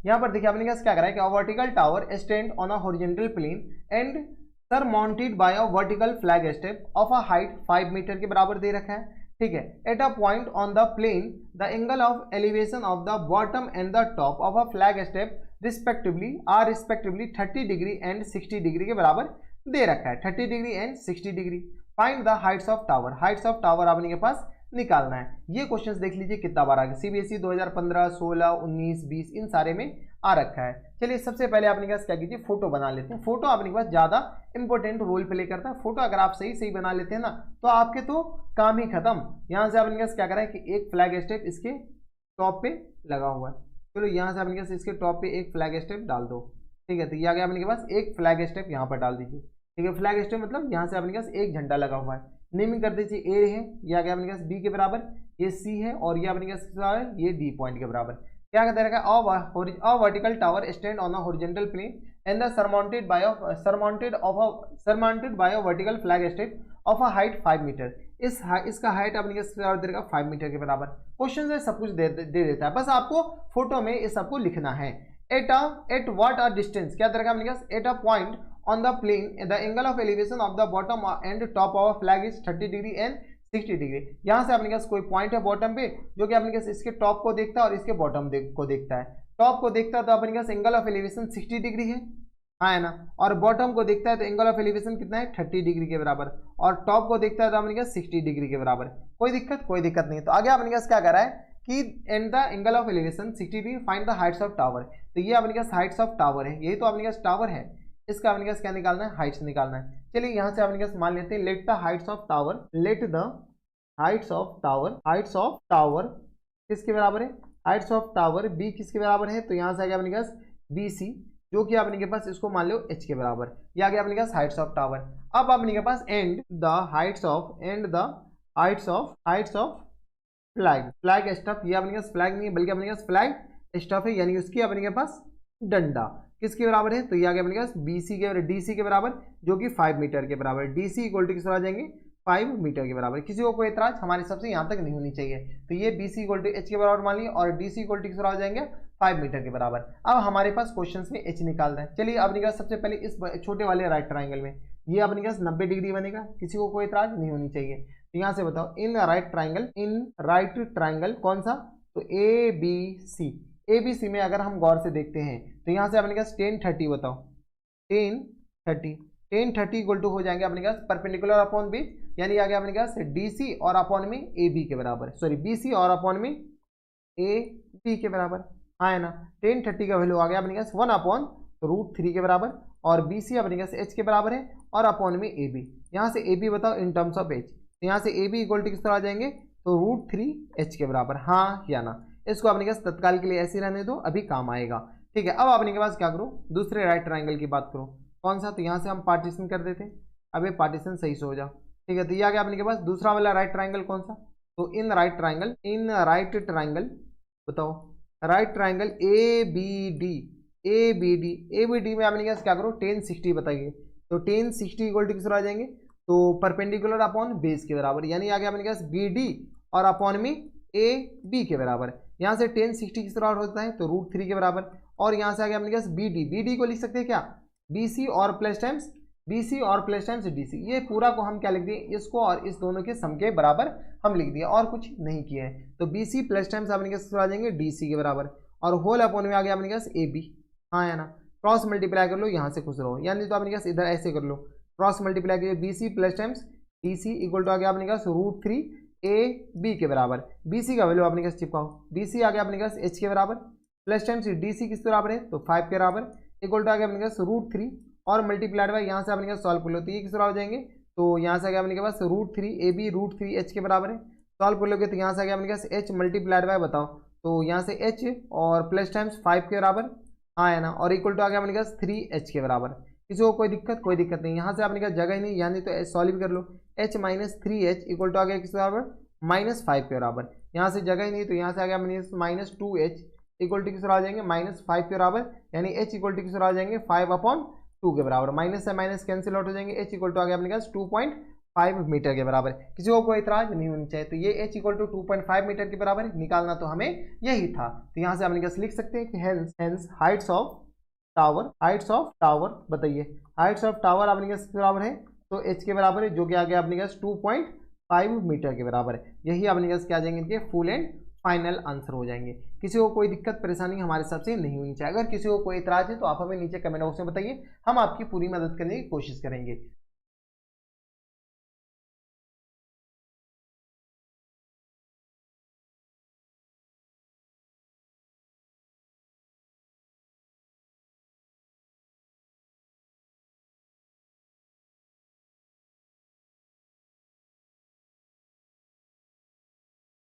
यहाँ पर देखिए अपने पास क्या करा है कि vertical tower stand on a horizontal plane and surmounted by a vertical flag step of a height 5 metre के बराबर दे रखा है। ठीक है, at a point on the plane the angle of elevation of the bottom and the top of a flag step respectively 30 degree and 60 degree के बराबर दे रखा है, 30 degree and 60 degree. Find the heights of tower, Heights of tower आपने के पास निकालना है। ये क्वेश्चंस देख लीजिए कितना बार आ गया, सीबीएसई 2015, 16, 19, 20 इन सारे में आ रखा है। चलिए सबसे पहले आपने पास क्या कीजिए, फोटो बना लेते हैं। फोटो आपके पास ज्यादा इंपॉर्टेंट रोल प्ले करता है। फोटो अगर आप सही सही बना लेते हैं ना तो आपके तो काम ही खत्म। यहाँ से आपने पास क्या करा है कि एक फ्लैग स्टेप इसके टॉप पे लगा हुआ है। चलो यहाँ से आपने पास इसके टॉप पे एक फ्लैग स्टेप डाल दो। ठीक है, तो ये आ गया आपके पास एक फ्लैग स्टेप यहाँ पर डाल दीजिए। ठीक है, फ्लैग स्टेप मतलब यहाँ से आपके पास एक झंडा लगा हुआ है। नेमिंग कर दीजिए, ए है, ये आ गया अपने पास बी के बराबर, ये सी है और ये अपने पास ये डी पॉइंट के बराबर। क्या कहते हैं a vertical tower stand on a horizontal plane and the surmounted by a vertical flag step of a height 5 metre. इसका हाइट अपने देगा 5 मीटर के बराबर। क्वेश्चन से सब कुछ दे देता है, बस आपको फोटो में इस सबको लिखना है। एट व्हाट आर डिस्टेंस, क्या देगा अपने पास, at a point on the plane the angle of elevation of the bottom and top of a flag is 30 degree and 60 degree. यहाँ से अपने पास कोई पॉइंट है बॉटम पे जो कि अपने पास इसके टॉप को देखता है और इसके बॉटम को देखता है। टॉप को देखता है तो अपने पास एंगल ऑफ एलिवेशन 60 डिग्री है, हाँ है ना, और बॉटम को देखता है तो एंगल ऑफ एलिवेशन कितना है 30 डिग्री के बराबर, और टॉप को देखता है तो अपने पास 60 डिग्री के बराबर। कोई दिक्कत नहीं। तो आगे अपने पास क्या कर रहा है कि and the angle of elevation 60 degree, find the heights of tower. तो ये अपने पास हाइट्स ऑफ टावर है, यही तो अपने पास टावर है, इसका अपने पास क्या निकालना है, हाइट्स निकालना है। चलिए यहाँ से अपने पास मान लेते हैं let the heights of tower, let the heights of tower किसके बराबर है, हाइट्स ऑफ टावर बी किसके बराबर है, तो यहाँ से आ गया अपने पास बी सी, जो कि अपने के पास इसको मान लो एच के बराबर। ये आ गया अपने पास हाइट्स ऑफ टावर। अब अपने के पास and the heights of flag staff, ये अपने पास फ्लैग नहीं है बल्कि अपने पास फ्लैग स्टफ है, यानी उसकी अपने के पास डंडा किसके बराबर है, तो ये आ गया अपने पास बीसी के डीसी के बराबर, जो कि 5 मीटर के बराबर। डीसी इक्वल टू किस आ जाएंगे 5 मीटर के बराबर। किसी को कोई एतराज हमारे सबसे यहाँ तक नहीं होनी चाहिए। तो ये बीसी इक्वल टू एच के बराबर मान लिया और डीसी इक्वल टू किस आ जाएंगे 5 मीटर के बराबर। अब हमारे पास क्वेश्चन में एच निकालना है। चलिए अपने पास सबसे पहले इस छोटे वाले राइट ट्राइंगल में ये अपने पास 90 डिग्री बनेगा, किसी को कोई एतराज नहीं होनी चाहिए। तो यहाँ से बताओ इन राइट ट्राइंगल कौन सा, तो A B C. A B C में अगर हम गौर से देखते हैं तो यहाँ से अपने पास 10 30 बताओ, 10 30 इक्वल टू हो जाएंगे अपने पास परपेंडिकुलर अपॉन बेस, यानी आ गया अपने पास डी सी और अपॉन में ए बी के बराबर, सॉरी बी सी और अपॉन में ए बी के बराबर, हाँ है ना। 10 30 का वैल्यू आ गया अपने पास 1/√3 के बराबर, और बी सी अपने पास एच के बराबर है और अपॉन में ए बी। यहाँ से ए बी बताओ इन टर्म्स ऑफ एच, तो यहाँ से ए बी इक्वल टू किस तरह आ जाएंगे, तो √3 के बराबर, हाँ या ना। इसको अपने पास तत्काल के लिए ऐसे रहने दो, अभी काम आएगा। ठीक है, अब अपने के पास क्या करो, दूसरे राइट ट्राइंगल की बात करो, कौन सा, तो यहाँ से हम पार्टीशन कर देते हैं। अब ये पार्टीशन सही से हो जाओ। ठीक है, तो ये आ गया अपने के पास दूसरा वाला राइट ट्राइंगल कौन सा, तो इन राइट ट्राइंगल बताओ, right triangle A B D में अपने पास क्या करो 10 60 बताइए, तो 10 60 इक्वल टू किस आ जाएंगे, तो परपेंडिकुलर अपॉन बेस के बराबर, यानी आ गया अपने पास बी डी और अपॉन में ए बी के बराबर। यहाँ से 10 60 किस तरह होता है, तो √3 के बराबर, और यहाँ से आ गया अपने पास बी डी को लिख सकते हैं क्या, बी सी और प्लस टाइम्स डी सी। ये पूरा को हम क्या लिख दिए, इसको और इस दोनों के सम के बराबर हम लिख दिए और कुछ नहीं किए हैं। तो बी सी प्लस टाइम्स अपने पास आ जाएंगे डी सी के बराबर, और होल अपॉन में आ गया अपने पास ए बी, हाँ है ना। क्रॉस मल्टीप्लाई कर लो, यहाँ से खुश रहो, यानी तो अपने पास इधर ऐसे कर लो, क्रॉस मल्टीप्लाई करिए, B C plus times D C equal to आ गया अपने पास √3 ए बी के बराबर। बी सी का वैल्यू अपने पास चिपकाओ, बी सी आ गया अपने पास एच के बराबर, प्लस टाइम्स डी सी किस बराबर है, तो 5 के बराबर, इक्वल टू आ गया अपने पास √3 और मल्टीप्लाइड बाय यहाँ से अपने पास सॉल्व कर लो, तो ये किस तरह हो जाएंगे, तो यहाँ से आ गया अपने पास √3 ए बी √3 एच के बराबर है। सॉल्व कर लोगे तो यहाँ से आ गया अपने पास एच मल्टीप्लाइड बाय बताओ, तो यहाँ से एच और प्लस टाइम्स 5 के बराबर, हाँ है ना, और इक्वल टू आ गया अपने पास 3 एच के बराबर। किसी को कोई दिक्कत नहीं, यहाँ से आपने कहा जगह ही नहीं, यानी तो सॉल्व कर लो, h - 3h इक्वल टू आ गया किस बराबर -5 के बराबर। यहाँ से जगह ही नहीं, तो यहाँ से आ गया -2h इक्वल टू किस आ जाएंगे -5 के बराबर, यानी h इक्वल टू किस आ जाएंगे 5/2 के बराबर। माइनस से माइनस कैंसिल आउट हो जाएंगे, h इक्वल टू आ गया अपने पास 2.5 2.5 मीटर के बराबर है। किसी को कोई इतराज नहीं होनी चाहिए। तो ये h इक्वल टू 2.5 मीटर के बराबर है, निकालना तो हमें यही था। तो यहाँ से हम लिख सकते हैं कि हेंस हाइट्स ऑफ टावर बताइए, हाइट्स ऑफ टावर अपने के बराबर है तो h के बराबर है, जो कि आ गया अपने पास 2.5 मीटर के बराबर है। यही अपने पास क्या आ जाएंगे, इनके फुल एंड फाइनल आंसर हो जाएंगे। किसी को कोई दिक्कत परेशानी हमारे हिसाब से नहीं होनी चाहिए। अगर किसी को कोई इतराज है तो आप हमें नीचे कमेंट बॉक्स में बताइए, हम आपकी पूरी मदद करने की कोशिश करेंगे।